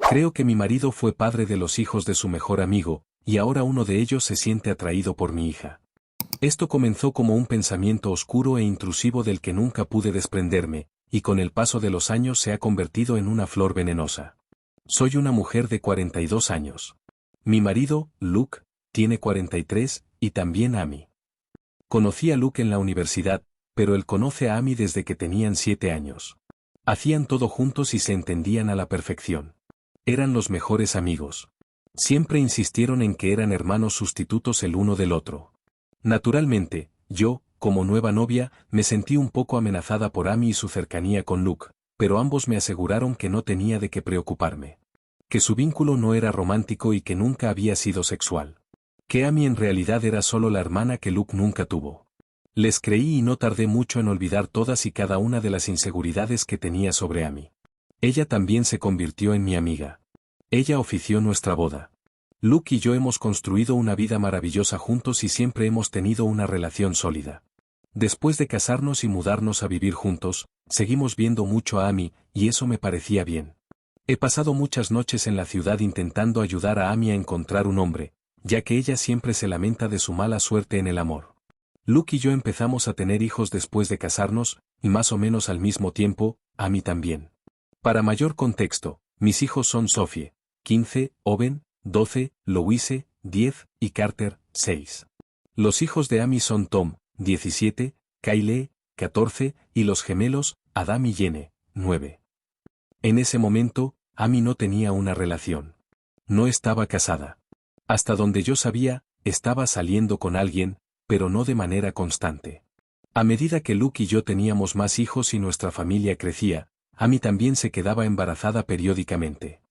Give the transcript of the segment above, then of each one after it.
Creo que mi marido fue padre de los hijos de su mejor amigo, y ahora uno de ellos se siente atraído por mi hija. Esto comenzó como un pensamiento oscuro e intrusivo del que nunca pude desprenderme, y con el paso de los años se ha convertido en una flor venenosa. Soy una mujer de 42 años. Mi marido, Luke, tiene 43, y también Amy. Conocí a Luke en la universidad, pero él conoce a Amy desde que tenían 7 años. Hacían todo juntos y se entendían a la perfección. Eran los mejores amigos. Siempre insistieron en que eran hermanos sustitutos el uno del otro. Naturalmente, yo, como nueva novia, me sentí un poco amenazada por Amy y su cercanía con Luke, pero ambos me aseguraron que no tenía de qué preocuparme. Que su vínculo no era romántico y que nunca había sido sexual. Que Amy en realidad era solo la hermana que Luke nunca tuvo. Les creí y no tardé mucho en olvidar todas y cada una de las inseguridades que tenía sobre Amy. Ella también se convirtió en mi amiga. Ella ofició nuestra boda. Luke y yo hemos construido una vida maravillosa juntos y siempre hemos tenido una relación sólida. Después de casarnos y mudarnos a vivir juntos, seguimos viendo mucho a Amy, y eso me parecía bien. He pasado muchas noches en la ciudad intentando ayudar a Amy a encontrar un hombre, ya que ella siempre se lamenta de su mala suerte en el amor. Luke y yo empezamos a tener hijos después de casarnos, y más o menos al mismo tiempo, Amy también. Para mayor contexto, mis hijos son Sophie, 15, Owen, 12, Louise, 10, y Carter, 6. Los hijos de Amy son Tom, 17, Kyle, 14, y los gemelos, Adam y Jenny, 9. En ese momento, Amy no tenía una relación. No estaba casada. Hasta donde yo sabía, estaba saliendo con alguien, pero no de manera constante. A medida que Luke y yo teníamos más hijos y nuestra familia crecía, Amy también se quedaba embarazada periódicamente.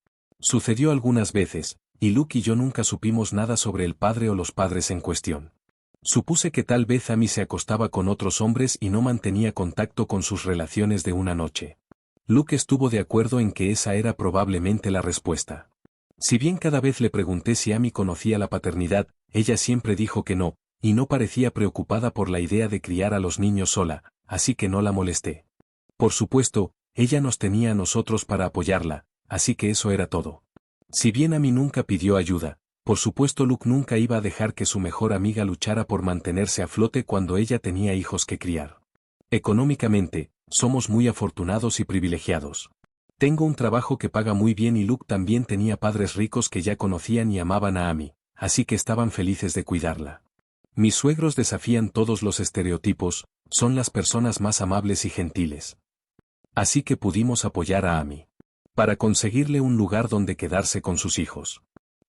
Sucedió algunas veces, y Luke y yo nunca supimos nada sobre el padre o los padres en cuestión. Supuse que tal vez Amy se acostaba con otros hombres y no mantenía contacto con sus relaciones de una noche. Luke estuvo de acuerdo en que esa era probablemente la respuesta. Si bien cada vez le pregunté si Amy conocía la paternidad, ella siempre dijo que no, y no parecía preocupada por la idea de criar a los niños sola, así que no la molesté. Por supuesto, ella nos tenía a nosotros para apoyarla, así que eso era todo. Si bien Amy nunca pidió ayuda, por supuesto Luke nunca iba a dejar que su mejor amiga luchara por mantenerse a flote cuando ella tenía hijos que criar. Económicamente, somos muy afortunados y privilegiados. Tengo un trabajo que paga muy bien y Luke también tenía padres ricos que ya conocían y amaban a Amy, así que estaban felices de cuidarla. Mis suegros desafían todos los estereotipos, son las personas más amables y gentiles. Así que pudimos apoyar a Amy. Para conseguirle un lugar donde quedarse con sus hijos.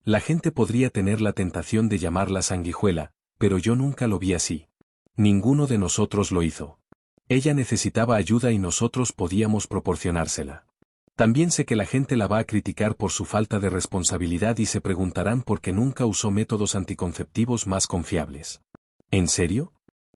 La gente podría tener la tentación de llamarla sanguijuela, pero yo nunca lo vi así. Ninguno de nosotros lo hizo. Ella necesitaba ayuda y nosotros podíamos proporcionársela. También sé que la gente la va a criticar por su falta de responsabilidad y se preguntarán por qué nunca usó métodos anticonceptivos más confiables. ¿En serio?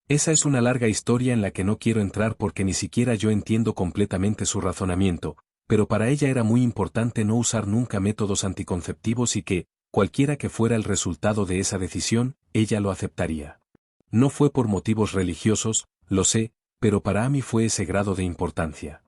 Esa es una larga historia en la que no quiero entrar porque ni siquiera yo entiendo completamente su razonamiento, pero para ella era muy importante no usar nunca métodos anticonceptivos y que, cualquiera que fuera el resultado de esa decisión, ella lo aceptaría. No fue por motivos religiosos, lo sé, pero para Amy fue ese grado de importancia.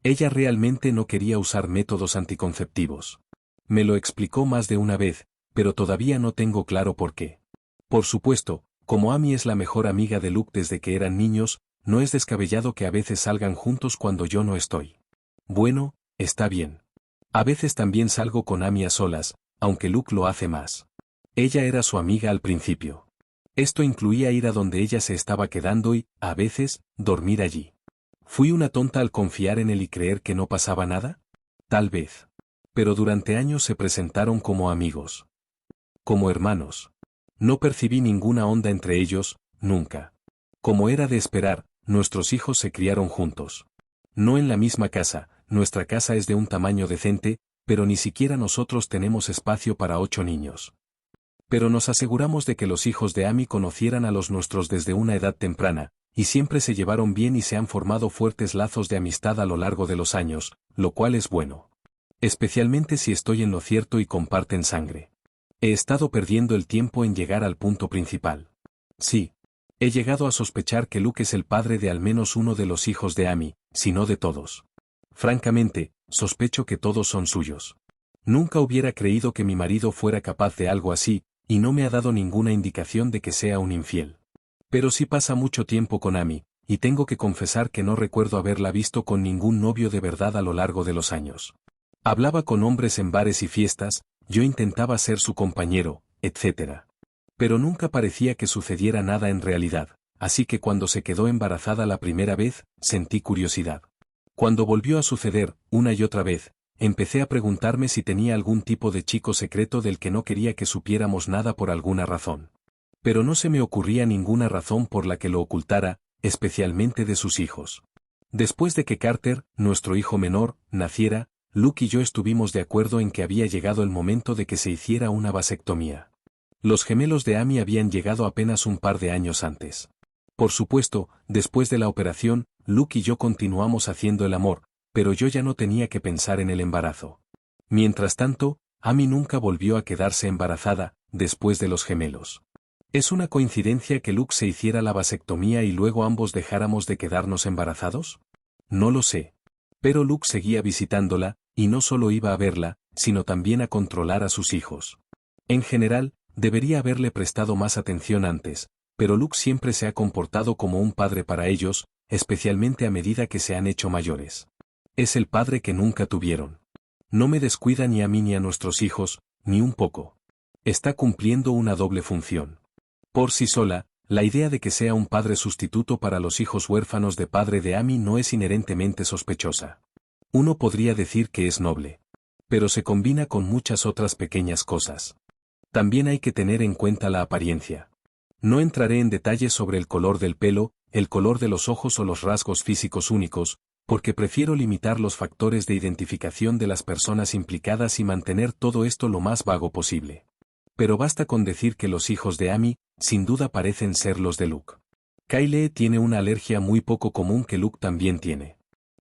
Ella realmente no quería usar métodos anticonceptivos. Me lo explicó más de una vez, pero todavía no tengo claro por qué. Por supuesto, como Amy es la mejor amiga de Luke desde que eran niños, no es descabellado que a veces salgan juntos cuando yo no estoy. Bueno, está bien. A veces también salgo con Amy a solas, aunque Luke lo hace más. Ella era su amiga al principio. Esto incluía ir a donde ella se estaba quedando y, a veces, dormir allí. ¿Fui una tonta al confiar en él y creer que no pasaba nada? Tal vez. Pero durante años se presentaron como amigos. Como hermanos. No percibí ninguna onda entre ellos, nunca. Como era de esperar, nuestros hijos se criaron juntos. No en la misma casa, nuestra casa es de un tamaño decente, pero ni siquiera nosotros tenemos espacio para 8 niños. Pero nos aseguramos de que los hijos de Amy conocieran a los nuestros desde una edad temprana, y siempre se llevaron bien y se han formado fuertes lazos de amistad a lo largo de los años, lo cual es bueno. Especialmente si estoy en lo cierto y comparten sangre. He estado perdiendo el tiempo en llegar al punto principal. Sí. He llegado a sospechar que Luke es el padre de al menos uno de los hijos de Amy, si no de todos. Francamente, sospecho que todos son suyos. Nunca hubiera creído que mi marido fuera capaz de algo así, y no me ha dado ninguna indicación de que sea un infiel. Pero sí pasa mucho tiempo con Amy, y tengo que confesar que no recuerdo haberla visto con ningún novio de verdad a lo largo de los años. Hablaba con hombres en bares y fiestas, yo intentaba ser su compañero, etc. Pero nunca parecía que sucediera nada en realidad, así que cuando se quedó embarazada la primera vez, sentí curiosidad. Cuando volvió a suceder, una y otra vez, empecé a preguntarme si tenía algún tipo de chico secreto del que no quería que supiéramos nada por alguna razón. Pero no se me ocurría ninguna razón por la que lo ocultara, especialmente de sus hijos. Después de que Carter, nuestro hijo menor, naciera, Luke y yo estuvimos de acuerdo en que había llegado el momento de que se hiciera una vasectomía. Los gemelos de Amy habían llegado apenas un par de años antes. Por supuesto, después de la operación, Luke y yo continuamos haciendo el amor, pero yo ya no tenía que pensar en el embarazo. Mientras tanto, Amy nunca volvió a quedarse embarazada, después de los gemelos. ¿Es una coincidencia que Luke se hiciera la vasectomía y luego ambos dejáramos de quedarnos embarazados? No lo sé. Pero Luke seguía visitándola, y no solo iba a verla, sino también a controlar a sus hijos. En general, debería haberle prestado más atención antes, pero Luke siempre se ha comportado como un padre para ellos, especialmente a medida que se han hecho mayores. Es el padre que nunca tuvieron. No me descuida ni a mí ni a nuestros hijos, ni un poco. Está cumpliendo una doble función. Por sí sola, la idea de que sea un padre sustituto para los hijos huérfanos de padre de Amy no es inherentemente sospechosa. Uno podría decir que es noble. Pero se combina con muchas otras pequeñas cosas. También hay que tener en cuenta la apariencia. No entraré en detalles sobre el color del pelo, el color de los ojos o los rasgos físicos únicos, porque prefiero limitar los factores de identificación de las personas implicadas y mantener todo esto lo más vago posible. Pero basta con decir que los hijos de Amy, sin duda parecen ser los de Luke. Kyle tiene una alergia muy poco común que Luke también tiene.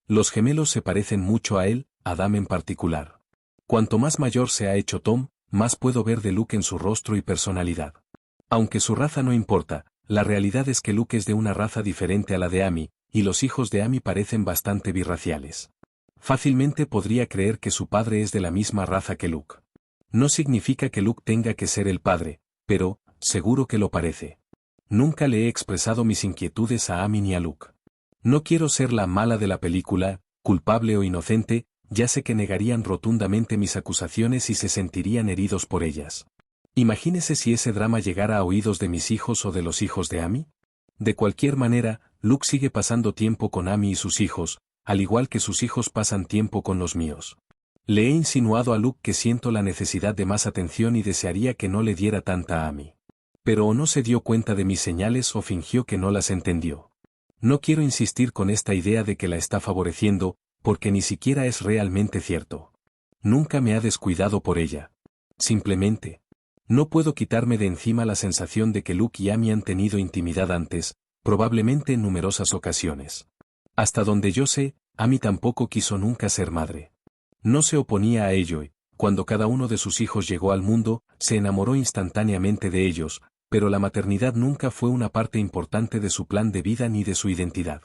Los gemelos se parecen mucho a él, Adam en particular. Cuanto más mayor se ha hecho Tom, más puedo ver de Luke en su rostro y personalidad. Aunque su raza no importa, la realidad es que Luke es de una raza diferente a la de Amy, y los hijos de Amy parecen bastante birraciales. Fácilmente podría creer que su padre es de la misma raza que Luke. No significa que Luke tenga que ser el padre, pero, seguro que lo parece. Nunca le he expresado mis inquietudes a Amy ni a Luke. No quiero ser la mala de la película, culpable o inocente, ya sé que negarían rotundamente mis acusaciones y se sentirían heridos por ellas. Imagínese si ese drama llegara a oídos de mis hijos o de los hijos de Amy. De cualquier manera, Luke sigue pasando tiempo con Amy y sus hijos, al igual que sus hijos pasan tiempo con los míos. Le he insinuado a Luke que siento la necesidad de más atención y desearía que no le diera tanta a Amy. Pero o no se dio cuenta de mis señales o fingió que no las entendió. No quiero insistir con esta idea de que la está favoreciendo, porque ni siquiera es realmente cierto. Nunca me ha descuidado por ella. Simplemente, no puedo quitarme de encima la sensación de que Luke y Amy han tenido intimidad antes, probablemente en numerosas ocasiones. Hasta donde yo sé, Amy tampoco quiso nunca ser madre. No se oponía a ello y, cuando cada uno de sus hijos llegó al mundo, se enamoró instantáneamente de ellos, pero la maternidad nunca fue una parte importante de su plan de vida ni de su identidad.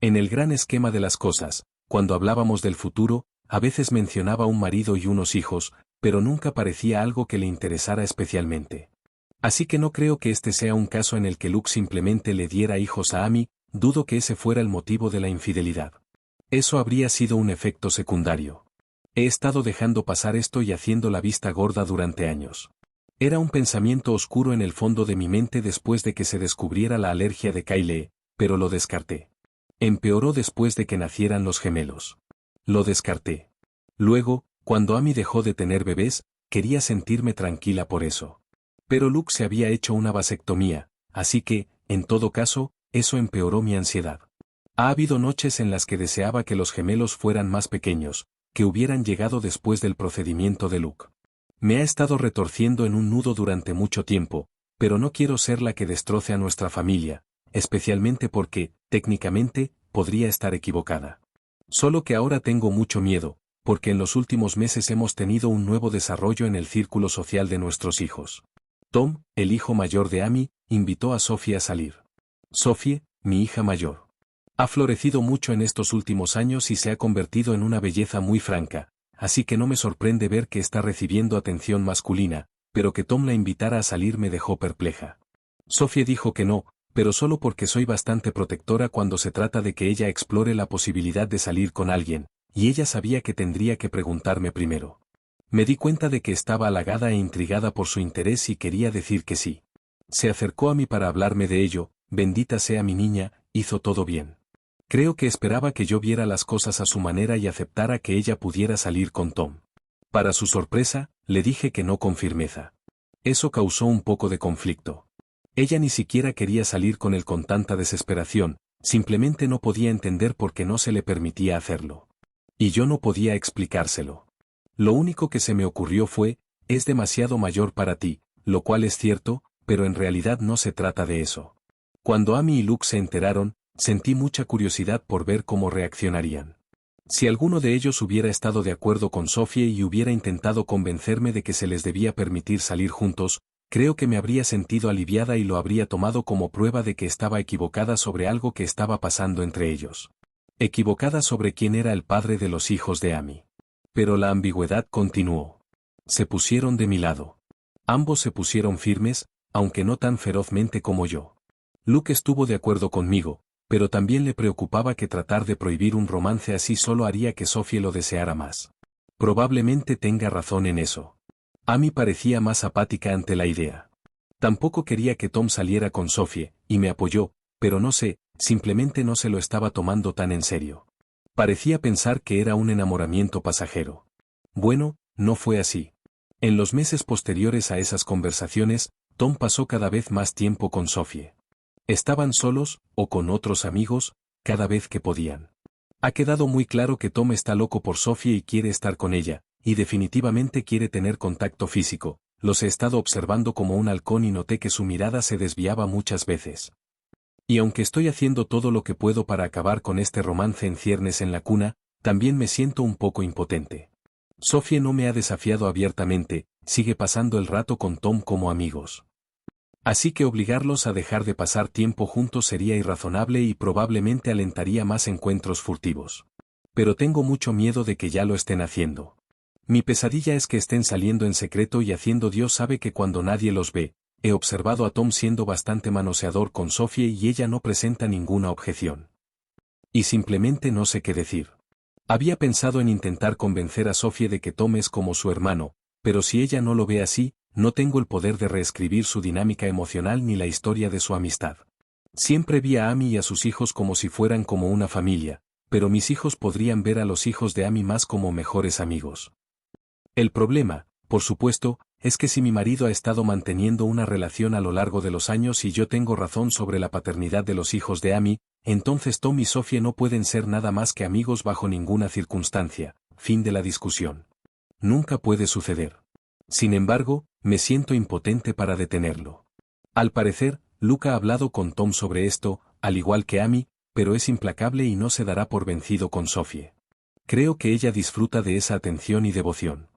En el gran esquema de las cosas, cuando hablábamos del futuro, a veces mencionaba un marido y unos hijos, pero nunca parecía algo que le interesara especialmente. Así que no creo que este sea un caso en el que Luke simplemente le diera hijos a Amy, dudo que ese fuera el motivo de la infidelidad. Eso habría sido un efecto secundario. He estado dejando pasar esto y haciendo la vista gorda durante años. Era un pensamiento oscuro en el fondo de mi mente después de que se descubriera la alergia de Kyle, pero lo descarté. Empeoró después de que nacieran los gemelos. Lo descarté. Luego, cuando Amy dejó de tener bebés, quería sentirme tranquila por eso. Pero Luke se había hecho una vasectomía, así que, en todo caso, eso empeoró mi ansiedad. Ha habido noches en las que deseaba que los gemelos fueran más pequeños, que hubieran llegado después del procedimiento de Luke. Me ha estado retorciendo en un nudo durante mucho tiempo, pero no quiero ser la que destroce a nuestra familia, especialmente porque, técnicamente, podría estar equivocada. Solo que ahora tengo mucho miedo, porque en los últimos meses hemos tenido un nuevo desarrollo en el círculo social de nuestros hijos. Tom, el hijo mayor de Amy, invitó a Sophie a salir. Sophie, mi hija mayor. Ha florecido mucho en estos últimos años y se ha convertido en una belleza muy franca, así que no me sorprende ver que está recibiendo atención masculina, pero que Tom la invitara a salir me dejó perpleja. Sophie dijo que no, pero solo porque soy bastante protectora cuando se trata de que ella explore la posibilidad de salir con alguien, y ella sabía que tendría que preguntarme primero. Me di cuenta de que estaba halagada e intrigada por su interés y quería decir que sí. Se acercó a mí para hablarme de ello, bendita sea mi niña, hizo todo bien. Creo que esperaba que yo viera las cosas a su manera y aceptara que ella pudiera salir con Tom. Para su sorpresa, le dije que no con firmeza. Eso causó un poco de conflicto. Ella ni siquiera quería salir con él con tanta desesperación, simplemente no podía entender por qué no se le permitía hacerlo. Y yo no podía explicárselo. Lo único que se me ocurrió fue, es demasiado mayor para ti, lo cual es cierto, pero en realidad no se trata de eso. Cuando Amy y Luke se enteraron, sentí mucha curiosidad por ver cómo reaccionarían. Si alguno de ellos hubiera estado de acuerdo con Sophie y hubiera intentado convencerme de que se les debía permitir salir juntos, creo que me habría sentido aliviada y lo habría tomado como prueba de que estaba equivocada sobre algo que estaba pasando entre ellos. Equivocada sobre quién era el padre de los hijos de Amy. Pero la ambigüedad continuó. Se pusieron de mi lado. Ambos se pusieron firmes, aunque no tan ferozmente como yo. Luke estuvo de acuerdo conmigo, pero también le preocupaba que tratar de prohibir un romance así solo haría que Sophie lo deseara más. Probablemente tenga razón en eso. Amy parecía más apática ante la idea. Tampoco quería que Tom saliera con Sophie, y me apoyó, pero no sé, simplemente no se lo estaba tomando tan en serio. Parecía pensar que era un enamoramiento pasajero. Bueno, no fue así. En los meses posteriores a esas conversaciones, Tom pasó cada vez más tiempo con Sophie. Estaban solos, o con otros amigos, cada vez que podían. Ha quedado muy claro que Tom está loco por Sophie y quiere estar con ella, y definitivamente quiere tener contacto físico. Los he estado observando como un halcón y noté que su mirada se desviaba muchas veces. Y aunque estoy haciendo todo lo que puedo para acabar con este romance en ciernes en la cuna, también me siento un poco impotente. Sophie no me ha desafiado abiertamente, sigue pasando el rato con Tom como amigos. Así que obligarlos a dejar de pasar tiempo juntos sería irrazonable y probablemente alentaría más encuentros furtivos. Pero tengo mucho miedo de que ya lo estén haciendo. Mi pesadilla es que estén saliendo en secreto y haciendo Dios sabe que cuando nadie los ve. He observado a Tom siendo bastante manoseador con Sophie y ella no presenta ninguna objeción. Y simplemente no sé qué decir. Había pensado en intentar convencer a Sophie de que Tom es como su hermano, pero si ella no lo ve así, no tengo el poder de reescribir su dinámica emocional ni la historia de su amistad. Siempre vi a Amy y a sus hijos como si fueran como una familia, pero mis hijos podrían ver a los hijos de Amy más como mejores amigos. El problema, por supuesto, es que si mi marido ha estado manteniendo una relación a lo largo de los años y yo tengo razón sobre la paternidad de los hijos de Amy, entonces Tom y Sophie no pueden ser nada más que amigos bajo ninguna circunstancia. Fin de la discusión. Nunca puede suceder. Sin embargo, me siento impotente para detenerlo. Al parecer, Luke ha hablado con Tom sobre esto, al igual que Amy, pero es implacable y no se dará por vencido con Sophie. Creo que ella disfruta de esa atención y devoción.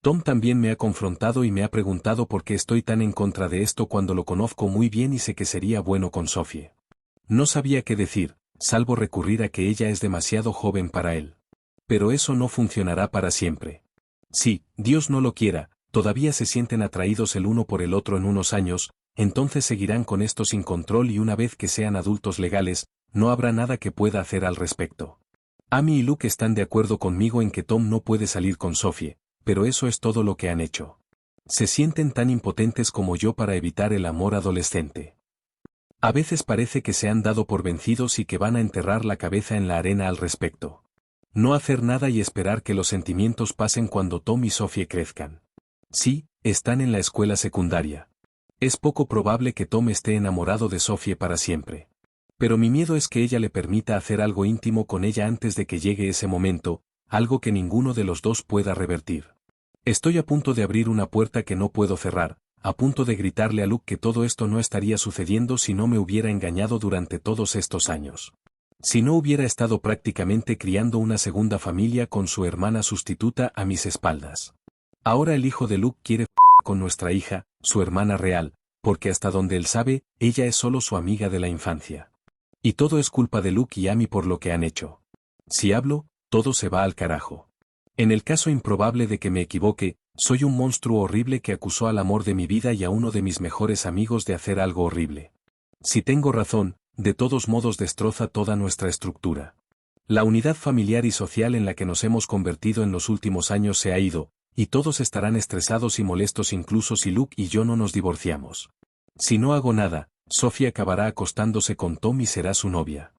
Tom también me ha confrontado y me ha preguntado por qué estoy tan en contra de esto cuando lo conozco muy bien y sé que sería bueno con Sophie. No sabía qué decir, salvo recurrir a que ella es demasiado joven para él. Pero eso no funcionará para siempre. Si, Dios no lo quiera, todavía se sienten atraídos el uno por el otro en unos años, entonces seguirán con esto sin control y una vez que sean adultos legales, no habrá nada que pueda hacer al respecto. Amy y Luke están de acuerdo conmigo en que Tom no puede salir con Sophie, pero eso es todo lo que han hecho. Se sienten tan impotentes como yo para evitar el amor adolescente. A veces parece que se han dado por vencidos y que van a enterrar la cabeza en la arena al respecto. No hacer nada y esperar que los sentimientos pasen cuando Tom y Sophie crezcan. Sí, están en la escuela secundaria. Es poco probable que Tom esté enamorado de Sophie para siempre. Pero mi miedo es que ella le permita hacer algo íntimo con ella antes de que llegue ese momento, algo que ninguno de los dos pueda revertir. Estoy a punto de abrir una puerta que no puedo cerrar, a punto de gritarle a Luke que todo esto no estaría sucediendo si no me hubiera engañado durante todos estos años. Si no hubiera estado prácticamente criando una segunda familia con su hermana sustituta a mis espaldas. Ahora el hijo de Luke quiere con nuestra hija, su hermana real, porque hasta donde él sabe, ella es solo su amiga de la infancia. Y todo es culpa de Luke y Amy por lo que han hecho. Si hablo, todo se va al carajo. En el caso improbable de que me equivoque, soy un monstruo horrible que acusó al amor de mi vida y a uno de mis mejores amigos de hacer algo horrible. Si tengo razón, de todos modos destroza toda nuestra estructura. La unidad familiar y social en la que nos hemos convertido en los últimos años se ha ido, y todos estarán estresados y molestos incluso si Luke y yo no nos divorciamos. Si no hago nada, Sophie acabará acostándose con Tom y será su novia.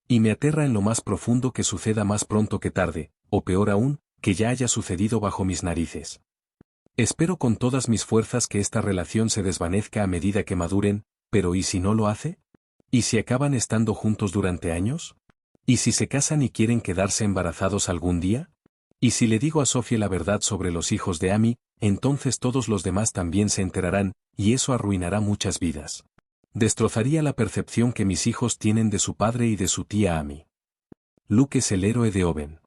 Y me aterra en lo más profundo que suceda más pronto que tarde, o peor aún, que ya haya sucedido bajo mis narices. Espero con todas mis fuerzas que esta relación se desvanezca a medida que maduren, pero ¿y si no lo hace? ¿Y si acaban estando juntos durante años? ¿Y si se casan y quieren quedarse embarazados algún día? ¿Y si le digo a Sophie la verdad sobre los hijos de Amy, entonces todos los demás también se enterarán, y eso arruinará muchas vidas? Destrozaría la percepción que mis hijos tienen de su padre y de su tía Amy. Luke es el héroe de Owen.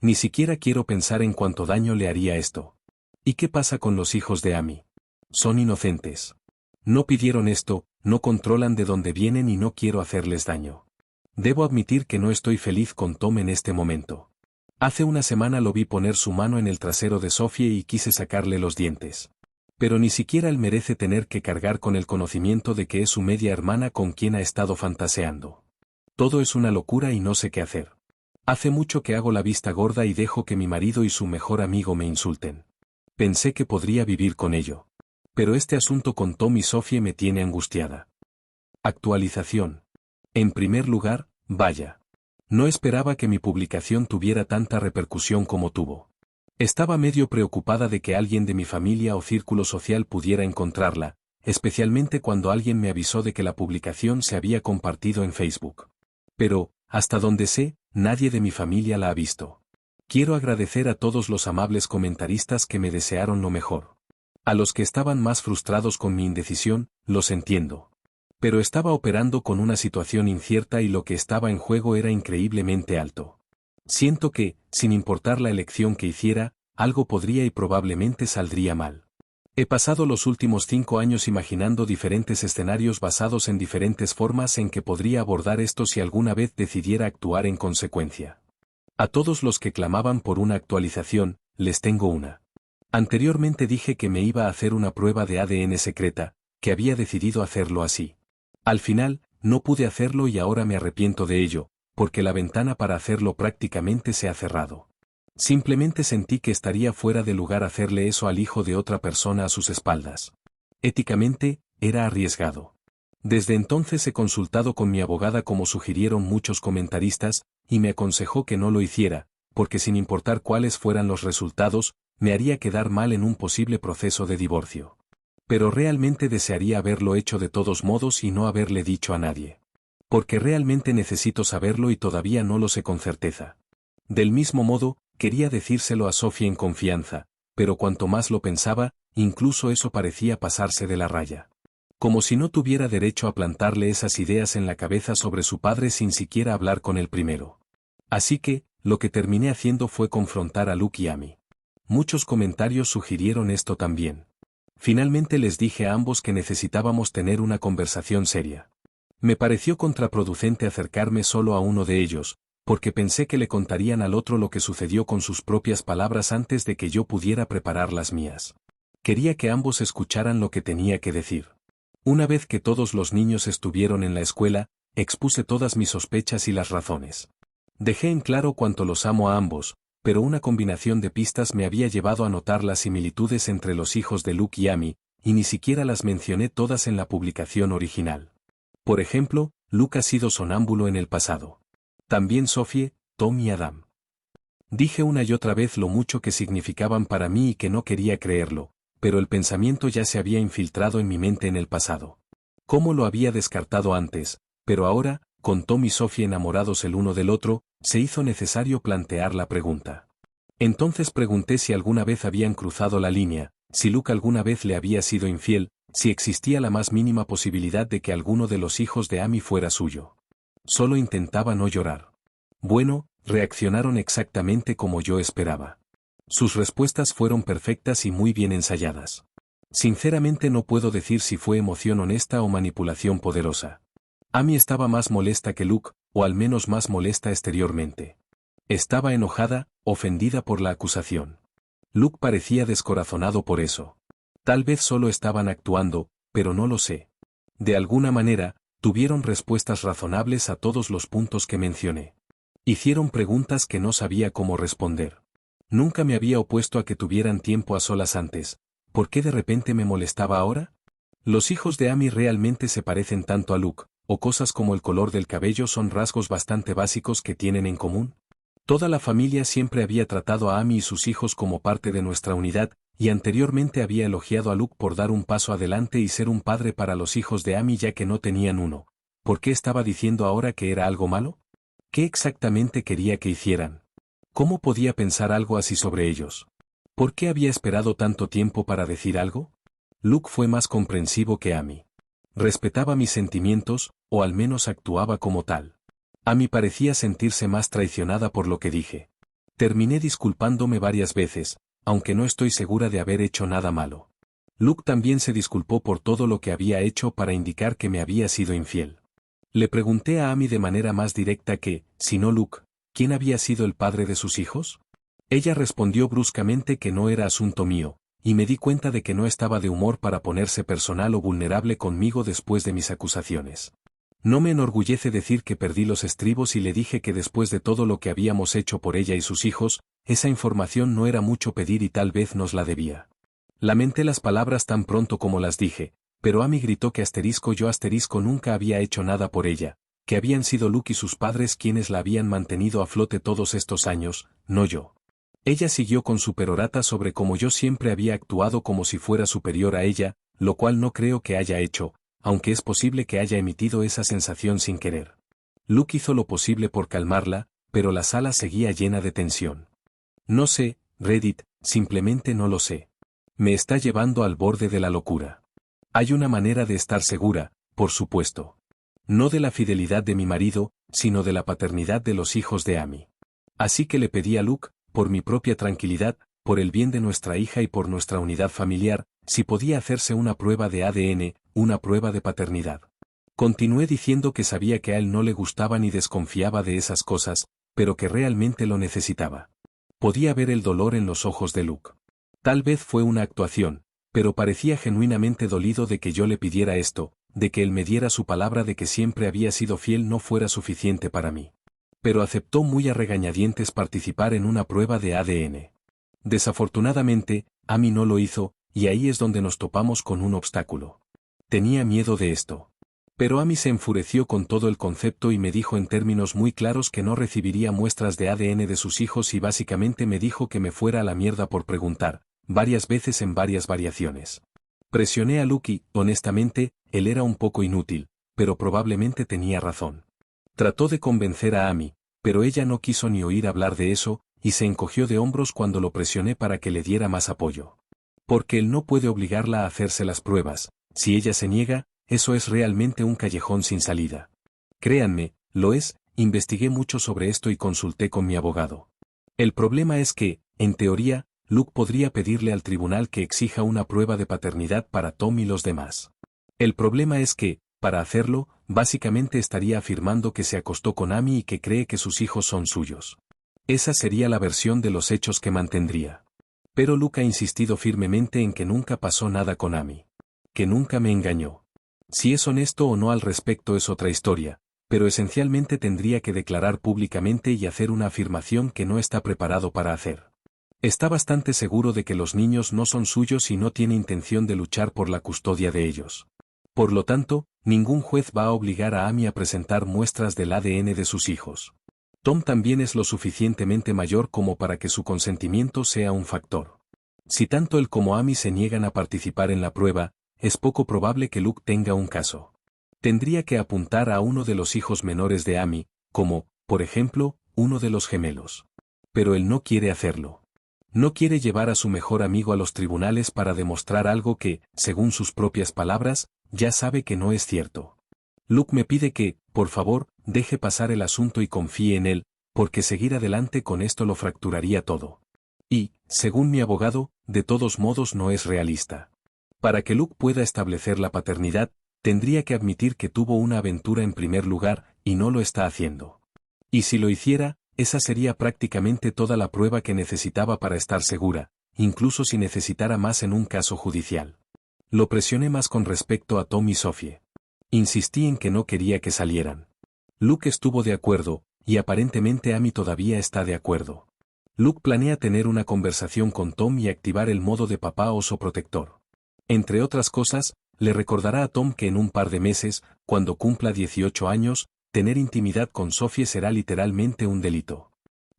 Ni siquiera quiero pensar en cuánto daño le haría esto. ¿Y qué pasa con los hijos de Amy? Son inocentes. No pidieron esto, no controlan de dónde vienen y no quiero hacerles daño. Debo admitir que no estoy feliz con Tom en este momento. Hace una semana lo vi poner su mano en el trasero de Sophie y quise sacarle los dientes. Pero ni siquiera él merece tener que cargar con el conocimiento de que es su media hermana con quien ha estado fantaseando. Todo es una locura y no sé qué hacer. Hace mucho que hago la vista gorda y dejo que mi marido y su mejor amigo me insulten. Pensé que podría vivir con ello. Pero este asunto con Tom y Sophie me tiene angustiada. Actualización. En primer lugar, vaya. No esperaba que mi publicación tuviera tanta repercusión como tuvo. Estaba medio preocupada de que alguien de mi familia o círculo social pudiera encontrarla, especialmente cuando alguien me avisó de que la publicación se había compartido en Facebook. Pero, hasta donde sé, nadie de mi familia la ha visto. Quiero agradecer a todos los amables comentaristas que me desearon lo mejor. A los que estaban más frustrados con mi indecisión, los entiendo. Pero estaba operando con una situación incierta y lo que estaba en juego era increíblemente alto. Siento que, sin importar la elección que hiciera, algo podría y probablemente saldría mal. He pasado los últimos 5 años imaginando diferentes escenarios basados en diferentes formas en que podría abordar esto si alguna vez decidiera actuar en consecuencia. A todos los que clamaban por una actualización, les tengo una. Anteriormente dije que me iba a hacer una prueba de ADN secreta, que había decidido hacerlo así. Al final, no pude hacerlo y ahora me arrepiento de ello, porque la ventana para hacerlo prácticamente se ha cerrado. Simplemente sentí que estaría fuera de lugar hacerle eso al hijo de otra persona a sus espaldas. Éticamente, era arriesgado. Desde entonces he consultado con mi abogada como sugirieron muchos comentaristas, y me aconsejó que no lo hiciera, porque sin importar cuáles fueran los resultados, me haría quedar mal en un posible proceso de divorcio. Pero realmente desearía haberlo hecho de todos modos y no haberle dicho a nadie. Porque realmente necesito saberlo y todavía no lo sé con certeza. Del mismo modo, quería decírselo a Sophie en confianza, pero cuanto más lo pensaba, incluso eso parecía pasarse de la raya. Como si no tuviera derecho a plantarle esas ideas en la cabeza sobre su padre sin siquiera hablar con él primero. Así que, lo que terminé haciendo fue confrontar a Luke y Amy. Muchos comentarios sugirieron esto también. Finalmente les dije a ambos que necesitábamos tener una conversación seria. Me pareció contraproducente acercarme solo a uno de ellos, porque pensé que le contarían al otro lo que sucedió con sus propias palabras antes de que yo pudiera preparar las mías. Quería que ambos escucharan lo que tenía que decir. Una vez que todos los niños estuvieron en la escuela, expuse todas mis sospechas y las razones. Dejé en claro cuánto los amo a ambos, pero una combinación de pistas me había llevado a notar las similitudes entre los hijos de Luke y Amy, y ni siquiera las mencioné todas en la publicación original. Por ejemplo, Luke ha sido sonámbulo en el pasado. También Sophie, Tom y Adam. Dije una y otra vez lo mucho que significaban para mí y que no quería creerlo, pero el pensamiento ya se había infiltrado en mi mente en el pasado. Cómo lo había descartado antes, pero ahora, con Tom y Sophie enamorados el uno del otro, se hizo necesario plantear la pregunta. Entonces pregunté si alguna vez habían cruzado la línea, si Luke alguna vez le había sido infiel, si existía la más mínima posibilidad de que alguno de los hijos de Amy fuera suyo. Solo intentaba no llorar. Bueno, reaccionaron exactamente como yo esperaba. Sus respuestas fueron perfectas y muy bien ensayadas. Sinceramente no puedo decir si fue emoción honesta o manipulación poderosa. Amy estaba más molesta que Luke, o al menos más molesta exteriormente. Estaba enojada, ofendida por la acusación. Luke parecía descorazonado por eso. Tal vez solo estaban actuando, pero no lo sé. De alguna manera, tuvieron respuestas razonables a todos los puntos que mencioné. Hicieron preguntas que no sabía cómo responder. Nunca me había opuesto a que tuvieran tiempo a solas antes. ¿Por qué de repente me molestaba ahora? ¿Los hijos de Amy realmente se parecen tanto a Luke, o cosas como el color del cabello son rasgos bastante básicos que tienen en común? Toda la familia siempre había tratado a Amy y sus hijos como parte de nuestra unidad, y anteriormente había elogiado a Luke por dar un paso adelante y ser un padre para los hijos de Amy ya que no tenían uno. ¿Por qué estaba diciendo ahora que era algo malo? ¿Qué exactamente quería que hicieran? ¿Cómo podía pensar algo así sobre ellos? ¿Por qué había esperado tanto tiempo para decir algo? Luke fue más comprensivo que Amy. Respetaba mis sentimientos, o al menos actuaba como tal. Amy parecía sentirse más traicionada por lo que dije. Terminé disculpándome varias veces, aunque no estoy segura de haber hecho nada malo. Luke también se disculpó por todo lo que había hecho para indicar que me había sido infiel. Le pregunté a Amy de manera más directa que, si no Luke, ¿quién había sido el padre de sus hijos? Ella respondió bruscamente que no era asunto mío, y me di cuenta de que no estaba de humor para ponerse personal o vulnerable conmigo después de mis acusaciones. No me enorgullece decir que perdí los estribos y le dije que después de todo lo que habíamos hecho por ella y sus hijos, esa información no era mucho pedir y tal vez nos la debía. Lamenté las palabras tan pronto como las dije, pero Amy gritó que yo nunca había hecho nada por ella, que habían sido Luke y sus padres quienes la habían mantenido a flote todos estos años, no yo. Ella siguió con su perorata sobre cómo yo siempre había actuado como si fuera superior a ella, lo cual no creo que haya hecho, aunque es posible que haya emitido esa sensación sin querer. Luke hizo lo posible por calmarla, pero la sala seguía llena de tensión. No sé, Reddit, simplemente no lo sé. Me está llevando al borde de la locura. Hay una manera de estar segura, por supuesto. No de la fidelidad de mi marido, sino de la paternidad de los hijos de Amy. Así que le pedí a Luke, por mi propia tranquilidad, por el bien de nuestra hija y por nuestra unidad familiar, si podía hacerse una prueba de ADN, una prueba de paternidad. Continué diciendo que sabía que a él no le gustaba ni desconfiaba de esas cosas, pero que realmente lo necesitaba. Podía ver el dolor en los ojos de Luke. Tal vez fue una actuación, pero parecía genuinamente dolido de que yo le pidiera esto, de que él me diera su palabra de que siempre había sido fiel no fuera suficiente para mí. Pero aceptó muy a regañadientes participar en una prueba de ADN. Desafortunadamente, Amy no lo hizo, y ahí es donde nos topamos con un obstáculo. Tenía miedo de esto. Pero Amy se enfureció con todo el concepto y me dijo en términos muy claros que no recibiría muestras de ADN de sus hijos y básicamente me dijo que me fuera a la mierda por preguntar, varias veces en varias variaciones. Presioné a Luke y, honestamente, él era un poco inútil, pero probablemente tenía razón. Trató de convencer a Amy, pero ella no quiso ni oír hablar de eso, y se encogió de hombros cuando lo presioné para que le diera más apoyo. Porque él no puede obligarla a hacerse las pruebas, si ella se niega, eso es realmente un callejón sin salida. Créanme, lo es, investigué mucho sobre esto y consulté con mi abogado. El problema es que, en teoría, Luke podría pedirle al tribunal que exija una prueba de paternidad para Tom y los demás. El problema es que, para hacerlo, básicamente estaría afirmando que se acostó con Amy y que cree que sus hijos son suyos. Esa sería la versión de los hechos que mantendría. Pero Luke ha insistido firmemente en que nunca pasó nada con Amy. Que nunca me engañó. Si es honesto o no al respecto es otra historia, pero esencialmente tendría que declarar públicamente y hacer una afirmación que no está preparado para hacer. Está bastante seguro de que los niños no son suyos y no tiene intención de luchar por la custodia de ellos. Por lo tanto, ningún juez va a obligar a Amy a presentar muestras del ADN de sus hijos. Tom también es lo suficientemente mayor como para que su consentimiento sea un factor. Si tanto él como Amy se niegan a participar en la prueba, es poco probable que Luke tenga un caso. Tendría que apuntar a uno de los hijos menores de Amy, como, por ejemplo, uno de los gemelos. Pero él no quiere hacerlo. No quiere llevar a su mejor amigo a los tribunales para demostrar algo que, según sus propias palabras, ya sabe que no es cierto. Luke me pide que, por favor, deje pasar el asunto y confíe en él, porque seguir adelante con esto lo fracturaría todo. Y, según mi abogado, de todos modos no es realista. Para que Luke pueda establecer la paternidad, tendría que admitir que tuvo una aventura en primer lugar, y no lo está haciendo. Y si lo hiciera, esa sería prácticamente toda la prueba que necesitaba para estar segura, incluso si necesitara más en un caso judicial. Lo presioné más con respecto a Tom y Sophie. Insistí en que no quería que salieran. Luke estuvo de acuerdo, y aparentemente Amy todavía está de acuerdo. Luke planea tener una conversación con Tom y activar el modo de papá oso protector. Entre otras cosas, le recordará a Tom que en un par de meses, cuando cumpla 18 años, tener intimidad con Sophie será literalmente un delito.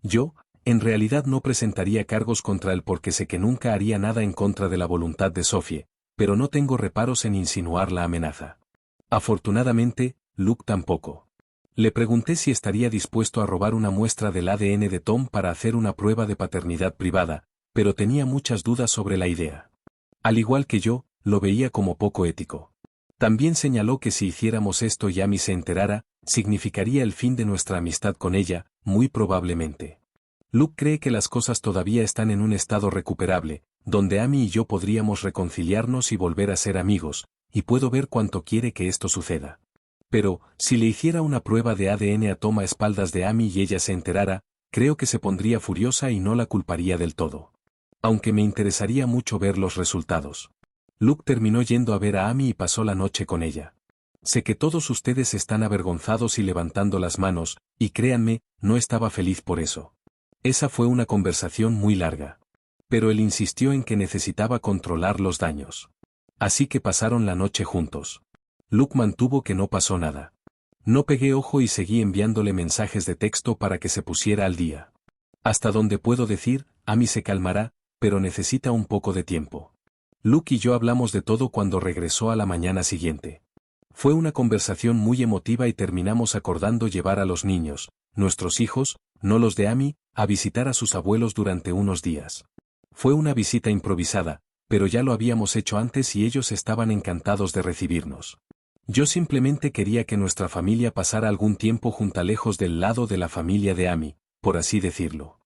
Yo, en realidad no presentaría cargos contra él porque sé que nunca haría nada en contra de la voluntad de Sophie, pero no tengo reparos en insinuar la amenaza. Afortunadamente, Luke tampoco. Le pregunté si estaría dispuesto a robar una muestra del ADN de Tom para hacer una prueba de paternidad privada, pero tenía muchas dudas sobre la idea. Al igual que yo, lo veía como poco ético. También señaló que si hiciéramos esto y Amy se enterara, significaría el fin de nuestra amistad con ella, muy probablemente. Luke cree que las cosas todavía están en un estado recuperable, donde Amy y yo podríamos reconciliarnos y volver a ser amigos, y puedo ver cuánto quiere que esto suceda. Pero, si le hiciera una prueba de ADN a Tom a espaldas de Amy y ella se enterara, creo que se pondría furiosa y no la culparía del todo. Aunque me interesaría mucho ver los resultados. Luke terminó yendo a ver a Amy y pasó la noche con ella. Sé que todos ustedes están avergonzados y levantando las manos, y créanme, no estaba feliz por eso. Esa fue una conversación muy larga. Pero él insistió en que necesitaba controlar los daños. Así que pasaron la noche juntos. Luke mantuvo que no pasó nada. No pegué ojo y seguí enviándole mensajes de texto para que se pusiera al día. Hasta donde puedo decir, Amy se calmará, pero necesita un poco de tiempo. Luke y yo hablamos de todo cuando regresó a la mañana siguiente. Fue una conversación muy emotiva y terminamos acordando llevar a los niños, nuestros hijos, no los de Amy, a visitar a sus abuelos durante unos días. Fue una visita improvisada, pero ya lo habíamos hecho antes y ellos estaban encantados de recibirnos. Yo simplemente quería que nuestra familia pasara algún tiempo junta lejos del lado de la familia de Amy, por así decirlo.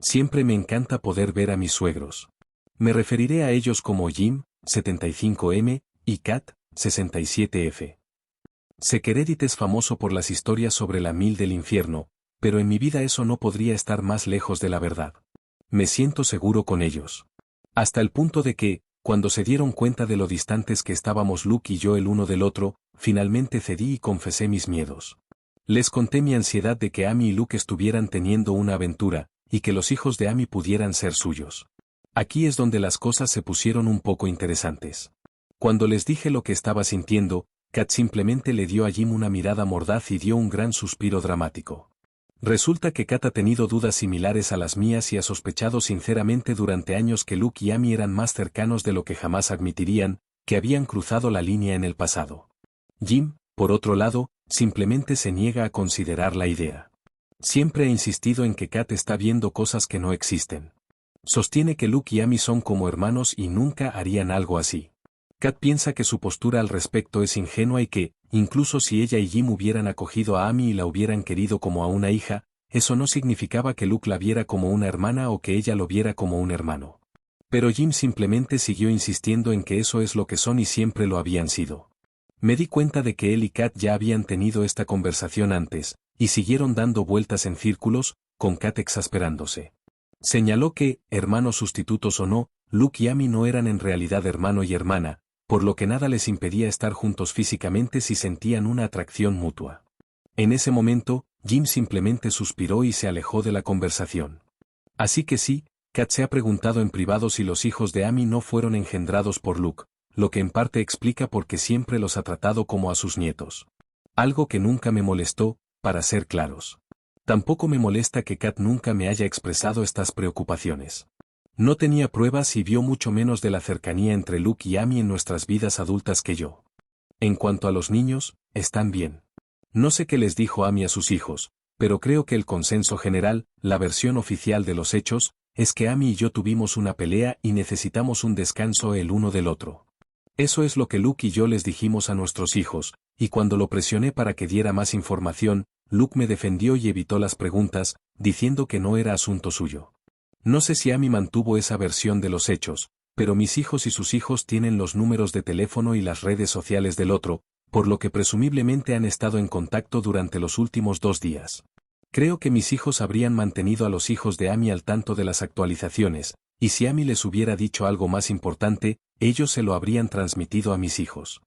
Siempre me encanta poder ver a mis suegros. Me referiré a ellos como Jim, 75M, y Kat, 67F. Sé que Reddit es famoso por las historias sobre la mil del infierno, pero en mi vida eso no podría estar más lejos de la verdad. Me siento seguro con ellos. Hasta el punto de que, cuando se dieron cuenta de lo distantes que estábamos Luke y yo el uno del otro, finalmente cedí y confesé mis miedos. Les conté mi ansiedad de que Amy y Luke estuvieran teniendo una aventura, y que los hijos de Amy pudieran ser suyos. Aquí es donde las cosas se pusieron un poco interesantes. Cuando les dije lo que estaba sintiendo, Kat simplemente le dio a Jim una mirada mordaz y dio un gran suspiro dramático. Resulta que Kat ha tenido dudas similares a las mías y ha sospechado sinceramente durante años que Luke y Amy eran más cercanos de lo que jamás admitirían, que habían cruzado la línea en el pasado. Jim, por otro lado, simplemente se niega a considerar la idea. Siempre ha insistido en que Kat está viendo cosas que no existen. Sostiene que Luke y Amy son como hermanos y nunca harían algo así. Kat piensa que su postura al respecto es ingenua y que, incluso si ella y Jim hubieran acogido a Amy y la hubieran querido como a una hija, eso no significaba que Luke la viera como una hermana o que ella lo viera como un hermano. Pero Jim simplemente siguió insistiendo en que eso es lo que son y siempre lo habían sido. Me di cuenta de que él y Kat ya habían tenido esta conversación antes, y siguieron dando vueltas en círculos, con Kat exasperándose. Señaló que, hermanos sustitutos o no, Luke y Amy no eran en realidad hermano y hermana, por lo que nada les impedía estar juntos físicamente si sentían una atracción mutua. En ese momento, Jim simplemente suspiró y se alejó de la conversación. Así que sí, Kat se ha preguntado en privado si los hijos de Amy no fueron engendrados por Luke, lo que en parte explica por qué siempre los ha tratado como a sus nietos. Algo que nunca me molestó, para ser claros. Tampoco me molesta que Kat nunca me haya expresado estas preocupaciones. No tenía pruebas y vio mucho menos de la cercanía entre Luke y Amy en nuestras vidas adultas que yo. En cuanto a los niños, están bien. No sé qué les dijo Amy a sus hijos, pero creo que el consenso general, la versión oficial de los hechos, es que Amy y yo tuvimos una pelea y necesitamos un descanso el uno del otro. Eso es lo que Luke y yo les dijimos a nuestros hijos, y cuando lo presioné para que diera más información, Luke me defendió y evitó las preguntas, diciendo que no era asunto suyo. No sé si Amy mantuvo esa versión de los hechos, pero mis hijos y sus hijos tienen los números de teléfono y las redes sociales del otro, por lo que presumiblemente han estado en contacto durante los últimos 2 días. Creo que mis hijos habrían mantenido a los hijos de Amy al tanto de las actualizaciones, y si Amy les hubiera dicho algo más importante, ellos se lo habrían transmitido a mis hijos.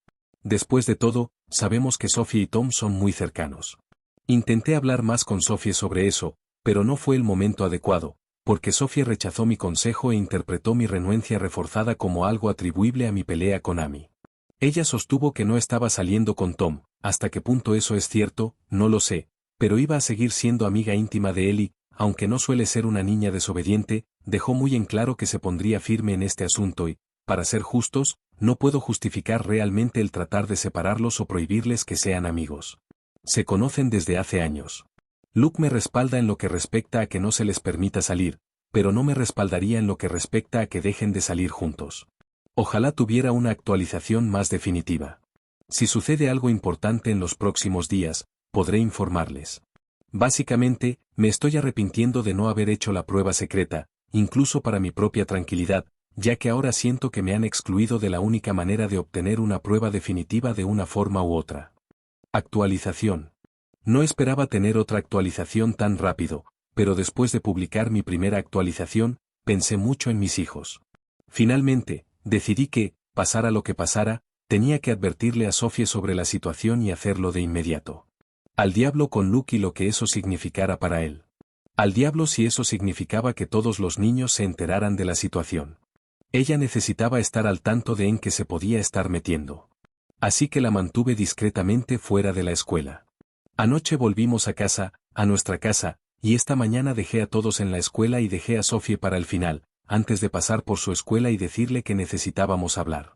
Después de todo, sabemos que Sophie y Tom son muy cercanos. Intenté hablar más con Sophie sobre eso, pero no fue el momento adecuado, porque Sophie rechazó mi consejo e interpretó mi renuencia reforzada como algo atribuible a mi pelea con Amy. Ella sostuvo que no estaba saliendo con Tom. ¿Hasta qué punto eso es cierto? No lo sé, pero iba a seguir siendo amiga íntima de él y, aunque no suele ser una niña desobediente, dejó muy en claro que se pondría firme en este asunto y, para ser justos, no puedo justificar realmente el tratar de separarlos o prohibirles que sean amigos. Se conocen desde hace años. Luke me respalda en lo que respecta a que no se les permita salir, pero no me respaldaría en lo que respecta a que dejen de salir juntos. Ojalá tuviera una actualización más definitiva. Si sucede algo importante en los próximos días, podré informarles. Básicamente, me estoy arrepintiendo de no haber hecho la prueba secreta, incluso para mi propia tranquilidad, ya que ahora siento que me han excluido de la única manera de obtener una prueba definitiva de una forma u otra. Actualización. No esperaba tener otra actualización tan rápido, pero después de publicar mi primera actualización, pensé mucho en mis hijos. Finalmente, decidí que, pasara lo que pasara, tenía que advertirle a Sophie sobre la situación y hacerlo de inmediato. Al diablo con Luke y lo que eso significara para él. Al diablo si eso significaba que todos los niños se enteraran de la situación. Ella necesitaba estar al tanto de en qué se podía estar metiendo. Así que la mantuve discretamente fuera de la escuela. Anoche volvimos a casa, a nuestra casa, y esta mañana dejé a todos en la escuela y dejé a Sophie para el final, antes de pasar por su escuela y decirle que necesitábamos hablar.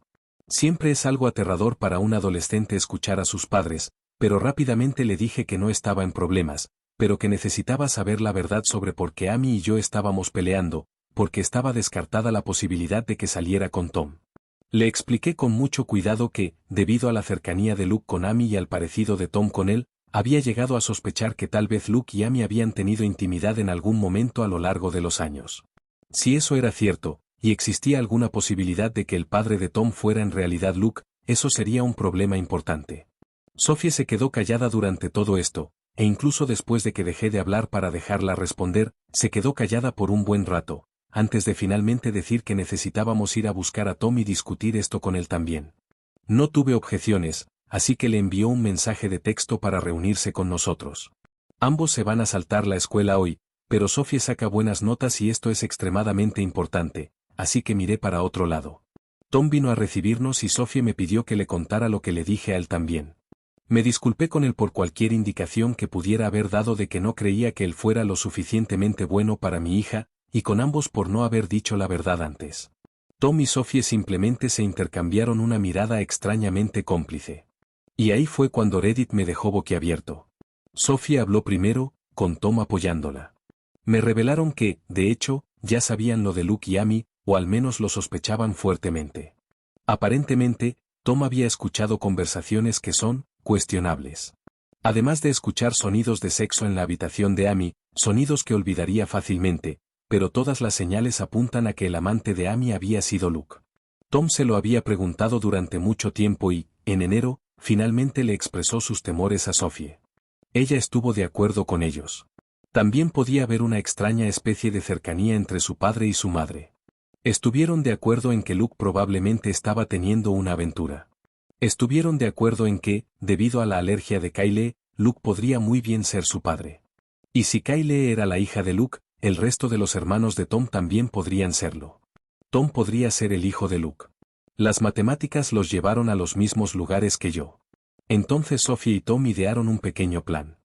Siempre es algo aterrador para un adolescente escuchar a sus padres, pero rápidamente le dije que no estaba en problemas, pero que necesitaba saber la verdad sobre por qué Amy y yo estábamos peleando, porque estaba descartada la posibilidad de que saliera con Tom. Le expliqué con mucho cuidado que, debido a la cercanía de Luke con Amy y al parecido de Tom con él, había llegado a sospechar que tal vez Luke y Amy habían tenido intimidad en algún momento a lo largo de los años. Si eso era cierto, y existía alguna posibilidad de que el padre de Tom fuera en realidad Luke, eso sería un problema importante. Sophie se quedó callada durante todo esto, e incluso después de que dejé de hablar para dejarla responder, se quedó callada por un buen rato, antes de finalmente decir que necesitábamos ir a buscar a Tom y discutir esto con él también. No tuve objeciones, así que le envió un mensaje de texto para reunirse con nosotros. Ambos se van a saltar la escuela hoy, pero Sophie saca buenas notas y esto es extremadamente importante, así que miré para otro lado. Tom vino a recibirnos y Sophie me pidió que le contara lo que le dije a él también. Me disculpé con él por cualquier indicación que pudiera haber dado de que no creía que él fuera lo suficientemente bueno para mi hija, y con ambos por no haber dicho la verdad antes. Tom y Sophie simplemente se intercambiaron una mirada extrañamente cómplice. Y ahí fue cuando Reddit me dejó boquiabierto. Sophie habló primero, con Tom apoyándola. Me revelaron que, de hecho, ya sabían lo de Luke y Amy, o al menos lo sospechaban fuertemente. Aparentemente, Tom había escuchado conversaciones que son cuestionables. Además de escuchar sonidos de sexo en la habitación de Amy, sonidos que olvidaría fácilmente, pero todas las señales apuntan a que el amante de Amy había sido Luke. Tom se lo había preguntado durante mucho tiempo y, en enero, finalmente le expresó sus temores a Sophie. Ella estuvo de acuerdo con ellos. También podía haber una extraña especie de cercanía entre su padre y su madre. Estuvieron de acuerdo en que Luke probablemente estaba teniendo una aventura. Estuvieron de acuerdo en que, debido a la alergia de Kyle, Luke podría muy bien ser su padre. Y si Kyle era la hija de Luke, el resto de los hermanos de Tom también podrían serlo. Tom podría ser el hijo de Luke. Las matemáticas los llevaron a los mismos lugares que yo. Entonces Sophie y Tom idearon un pequeño plan.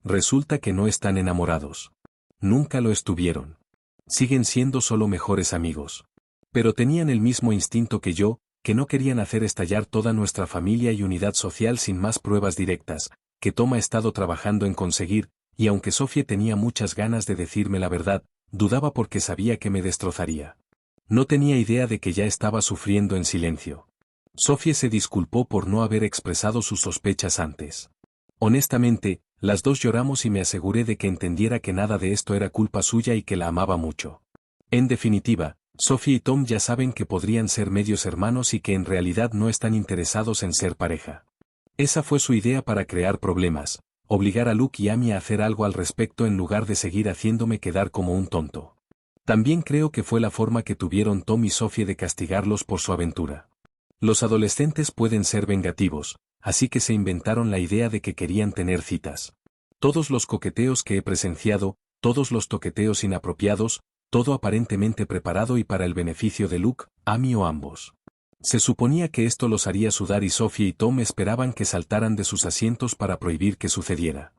Resulta que no están enamorados. Nunca lo estuvieron. Siguen siendo solo mejores amigos. Pero tenían el mismo instinto que yo, que no querían hacer estallar toda nuestra familia y unidad social sin más pruebas directas, que Tom ha estado trabajando en conseguir, y aunque Sophie tenía muchas ganas de decirme la verdad, dudaba porque sabía que me destrozaría. No tenía idea de que ya estaba sufriendo en silencio. Sophie se disculpó por no haber expresado sus sospechas antes. Honestamente, las dos lloramos y me aseguré de que entendiera que nada de esto era culpa suya y que la amaba mucho. En definitiva, Sophie y Tom ya saben que podrían ser medios hermanos y que en realidad no están interesados en ser pareja. Esa fue su idea para crear problemas, obligar a Luke y Amy a hacer algo al respecto en lugar de seguir haciéndome quedar como un tonto. También creo que fue la forma que tuvieron Tom y Sophie de castigarlos por su aventura. Los adolescentes pueden ser vengativos, así que se inventaron la idea de que querían tener citas. Todos los coqueteos que he presenciado, todos los toqueteos inapropiados, todo aparentemente preparado y para el beneficio de Luke, Amy o ambos. Se suponía que esto los haría sudar y Sophie y Tom esperaban que saltaran de sus asientos para prohibir que sucediera.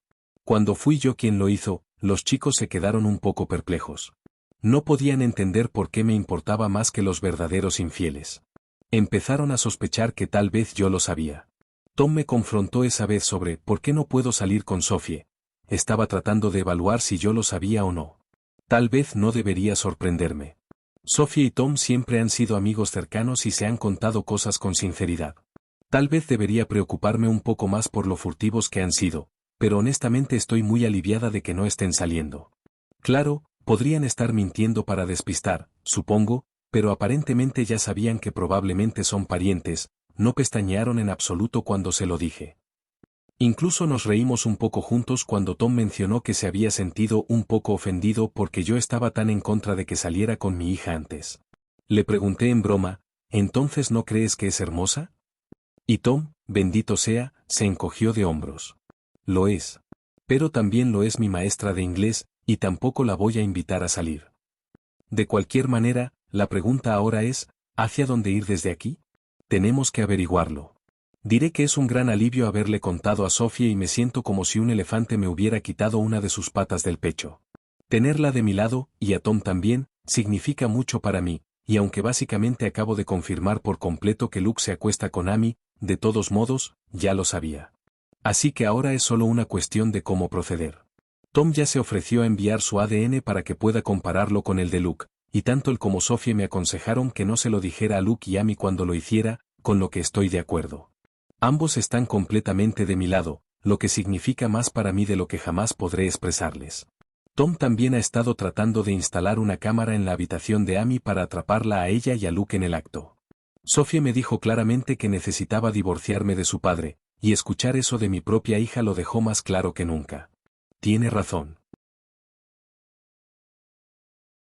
Cuando fui yo quien lo hizo, los chicos se quedaron un poco perplejos. No podían entender por qué me importaba más que los verdaderos infieles. Empezaron a sospechar que tal vez yo lo sabía. Tom me confrontó esa vez sobre ¿por qué no puedo salir con Sophie? Estaba tratando de evaluar si yo lo sabía o no. Tal vez no debería sorprenderme. Sophie y Tom siempre han sido amigos cercanos y se han contado cosas con sinceridad. Tal vez debería preocuparme un poco más por lo furtivos que han sido, pero honestamente estoy muy aliviada de que no estén saliendo. Claro, podrían estar mintiendo para despistar, supongo, pero aparentemente ya sabían que probablemente son parientes, no pestañearon en absoluto cuando se lo dije. Incluso nos reímos un poco juntos cuando Tom mencionó que se había sentido un poco ofendido porque yo estaba tan en contra de que saliera con mi hija antes. Le pregunté en broma, ¿entonces no crees que es hermosa? Y Tom, bendito sea, se encogió de hombros. Lo es. Pero también lo es mi maestra de inglés, y tampoco la voy a invitar a salir. De cualquier manera, la pregunta ahora es, ¿hacia dónde ir desde aquí? Tenemos que averiguarlo. Diré que es un gran alivio haberle contado a Sophie y me siento como si un elefante me hubiera quitado una de sus patas del pecho. Tenerla de mi lado, y a Tom también, significa mucho para mí, y aunque básicamente acabo de confirmar por completo que Luke se acuesta con Amy, de todos modos, ya lo sabía. Así que ahora es solo una cuestión de cómo proceder. Tom ya se ofreció a enviar su ADN para que pueda compararlo con el de Luke, y tanto él como Sophie me aconsejaron que no se lo dijera a Luke y Amy cuando lo hiciera, con lo que estoy de acuerdo. Ambos están completamente de mi lado, lo que significa más para mí de lo que jamás podré expresarles. Tom también ha estado tratando de instalar una cámara en la habitación de Amy para atraparla a ella y a Luke en el acto. Sophie me dijo claramente que necesitaba divorciarme de su padre, y escuchar eso de mi propia hija lo dejó más claro que nunca. Tiene razón.